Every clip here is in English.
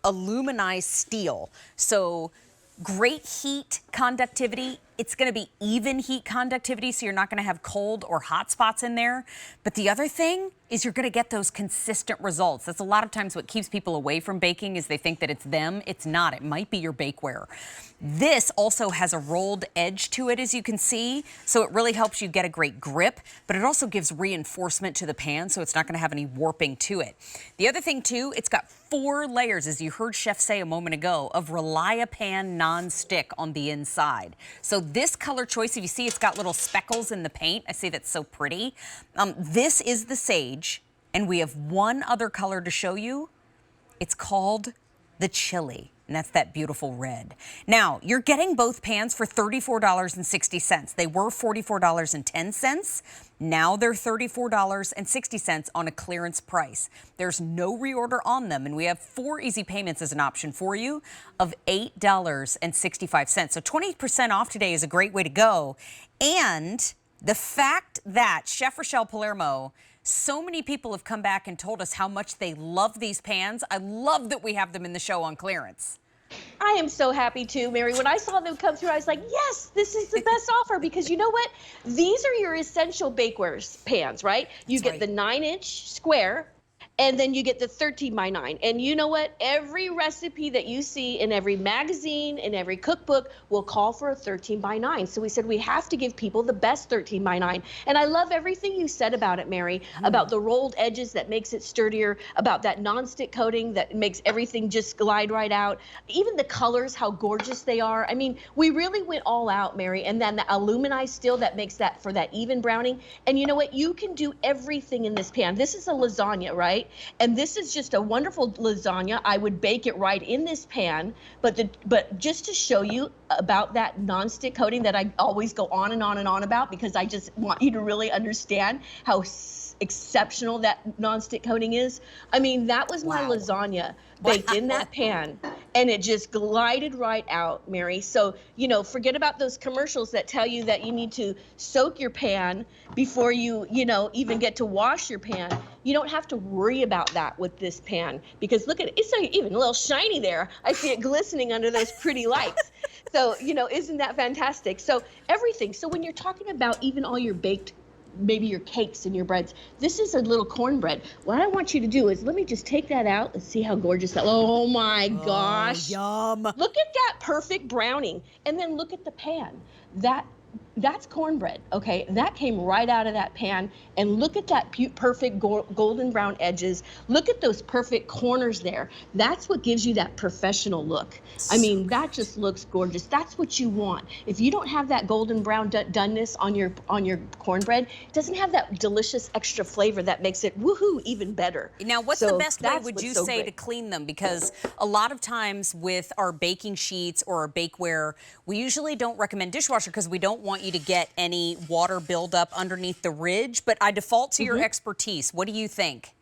aluminized steel. So great heat conductivity. It's going to be even heat conductivity, so you're not going to have cold or hot spots in there. But the other thing is you're going to get those consistent results. That's a lot of times what keeps people away from baking is they think that it's them. It's not. It might be your bakeware. This also has a rolled edge to it, as you can see, so it really helps you get a great grip, but it also gives reinforcement to the pan, so it's not going to have any warping to it. The other thing, too, it's got 4 layers, as you heard Chef say a moment ago, of Reliapan non-stick on the inside. So this color choice, if you see, it's got little speckles in the paint. I see that's so pretty. This is the sage, and we have one other color to show you. It's called the chili, and that's that beautiful red. Now, you're getting both pans for $34.60. They were $44.10. Now they're $34.60 on a clearance price. There's no reorder on them, and we have 4 easy payments as an option for you of $8.65. So 20% off today is a great way to go. And the fact that Chef Rochelle Palermo, so many people have come back and told us how much they love these pans. I love that we have them in the show on clearance. I am so happy too, Mary. When I saw them come through, I was like, yes, this is the best offer, because you know what? These are your essential bakeware pans, right? You get the 9-inch square, and then you get the 13 by 9. And you know what? Every recipe that you see in every magazine, in every cookbook, will call for a 13 by 9. So we said we have to give people the best 13 by 9. And I love everything you said about it, Mary, about the rolled edges that makes it sturdier, about that nonstick coating that makes everything just glide right out. Even the colors, how gorgeous they are. I mean, we really went all out, Mary. And then the aluminized steel that makes that for that even browning. And you know what? You can do everything in this pan. This is a lasagna, right? And this is just a wonderful lasagna. I would bake it right in this pan, but just to show you about that nonstick coating that I always go on and on and on about, because I just want you to really understand how exceptional that nonstick coating is. I mean, that was my lasagna baked in that pan, and it just glided right out, Mary. So, you know, forget about those commercials that tell you that you need to soak your pan before you even get to wash your pan. You don't have to worry about that with this pan, because look at it, it's even a little shiny there. I see it glistening under those pretty lights. So, you know, isn't that fantastic? So everything. So when you're talking about even all your baked, maybe your cakes and your breads, this is a little cornbread. What I want you to do is, let me just take that out and see how gorgeous that, oh my gosh. Yum. Look at that perfect browning. And then look at the pan. That's cornbread, okay? That came right out of that pan. And look at that perfect golden brown edges. Look at those perfect corners there. That's what gives you that professional look. I mean, that just looks gorgeous. That's what you want. If you don't have that golden brown doneness on your cornbread, it doesn't have that delicious extra flavor that makes it woohoo even better. Now, what's the best way, would you say, to clean them? Because a lot of times with our baking sheets or our bakeware, we usually don't recommend dishwasher because we don't want you to get any water buildup underneath the ridge, but I default to your expertise. What do you think?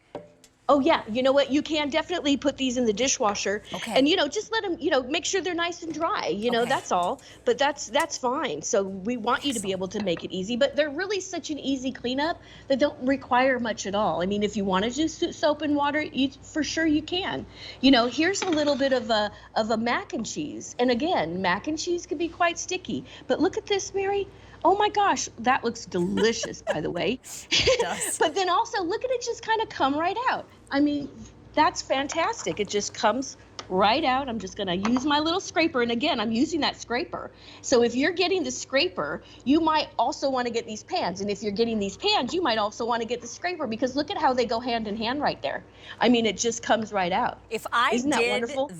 Oh yeah, you know what? You can definitely put these in the dishwasher, and just let them, make sure they're nice and dry. That's all. But that's fine. So we want you to be able to make it easy, but they're really such an easy cleanup that don't require much at all. I mean, if you want to do soap and water, for sure you can. Here's a little bit of a mac and cheese, and again, mac and cheese can be quite sticky. But look at this, Mary. Oh my gosh, that looks delicious, by the way. It does. But then also, look at it just kind of come right out. I mean, that's fantastic. It just comes right out. I'm just going to use my little scraper. And again, I'm using that scraper. So if you're getting the scraper, you might also want to get these pans. And if you're getting these pans, you might also want to get the scraper, because look at how they go hand in hand right there. I mean, it just comes right out. If I Isn't that did wonderful?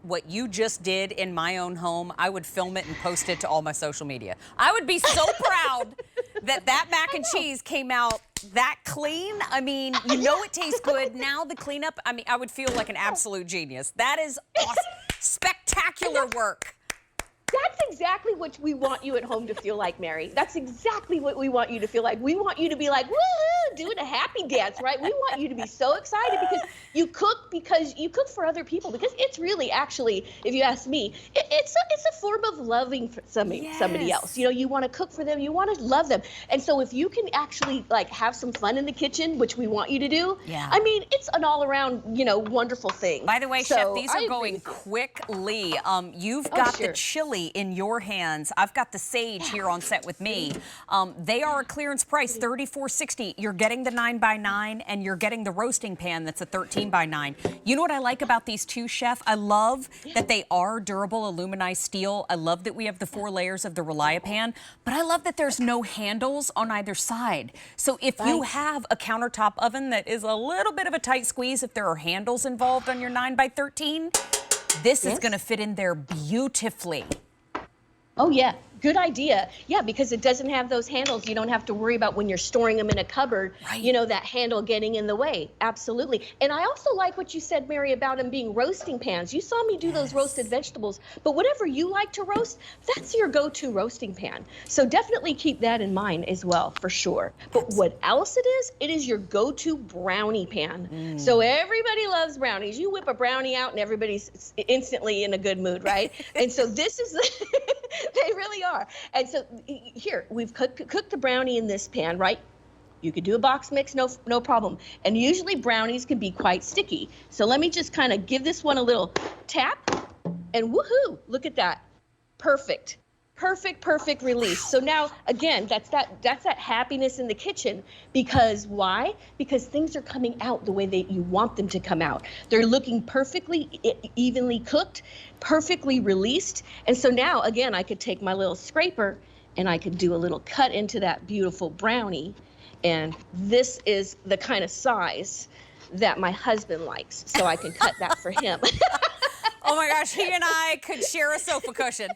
what you just did in my own home, I would film it and post it to all my social media. I would be so proud that mac and cheese came out that clean. I mean, it tastes good. Now the cleanup, I mean, I would feel like an absolute genius. That is awesome. Spectacular work. That's exactly what we want you at home to feel like, Mary. That's exactly what we want you to feel like. We want you to be like, woo, of doing a happy dance, right? We want you to be so excited because you cook for other people, because it's really, actually, if you ask me, it's a form of loving for somebody else. You know, you want to cook for them, you want to love them. And so if you can actually like have some fun in the kitchen, which we want you to do, I mean, it's an all around, you know, wonderful thing. By the way, Chef, these are going quickly. You've got the chili in your hands. I've got the sage here on set with me. They are a clearance price, $34.60. You're getting the 9x9 and you're getting the roasting pan that's a 13x9. You know what I like about these two, Chef? I love that they are durable aluminized steel. I love that we have the 4 layers of the Reliapan, but I love that there's no handles on either side. So if you have a countertop oven that is a little bit of a tight squeeze, if there are handles involved on your 9x13, this is going to fit in there beautifully. Oh, yeah. Good idea. Yeah, because it doesn't have those handles. You don't have to worry about when you're storing them in a cupboard, you know, that handle getting in the way. Absolutely. And I also like what you said, Mary, about them being roasting pans. You saw me do those roasted vegetables, but whatever you like to roast, that's your go-to roasting pan. So definitely keep that in mind as well, for sure. But what else it is your go-to brownie pan. So everybody loves brownies. You whip a brownie out and everybody's instantly in a good mood, right? And so this is, they really are. And so here, we've cooked the brownie in this pan, right? You could do a box mix, no problem. And usually brownies can be quite sticky. So let me just kind of give this one a little tap, and woohoo, look at that. Perfect. Perfect release. So now, again, that's that happiness in the kitchen. Because why? Because things are coming out the way that you want them to come out. They're looking perfectly evenly cooked, perfectly released. And so now, again, I could take my little scraper and I could do a little cut into that beautiful brownie. And this is the kind of size that my husband likes. So I can cut that for him. Oh my gosh, he and I could share a sofa cushion.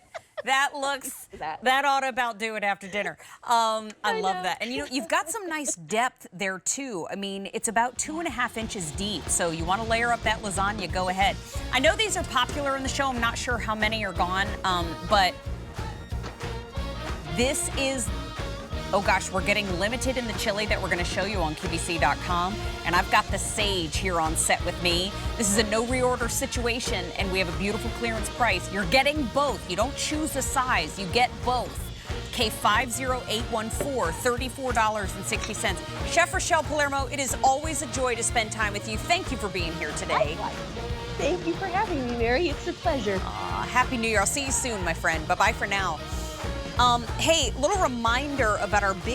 That looks, that ought to about do it after dinner. I love that. And you know, you've got some nice depth there too. I mean, it's about 2.5 inches deep. So you want to layer up that lasagna, go ahead. I know these are popular in the show. I'm not sure how many are gone, but this is, oh gosh, we're getting limited in the chili that we're going to show you on QVC.com. And I've got the sage here on set with me. This is a no reorder situation, and we have a beautiful clearance price. You're getting both. You don't choose a size, you get both. K50814, $34.60. Chef Rochelle Palermo, it is always a joy to spend time with you. Thank you for being here today. Thank you for having me, Mary. It's a pleasure. Happy New Year. I'll see you soon, my friend. Bye-bye for now. Hey, little reminder about our big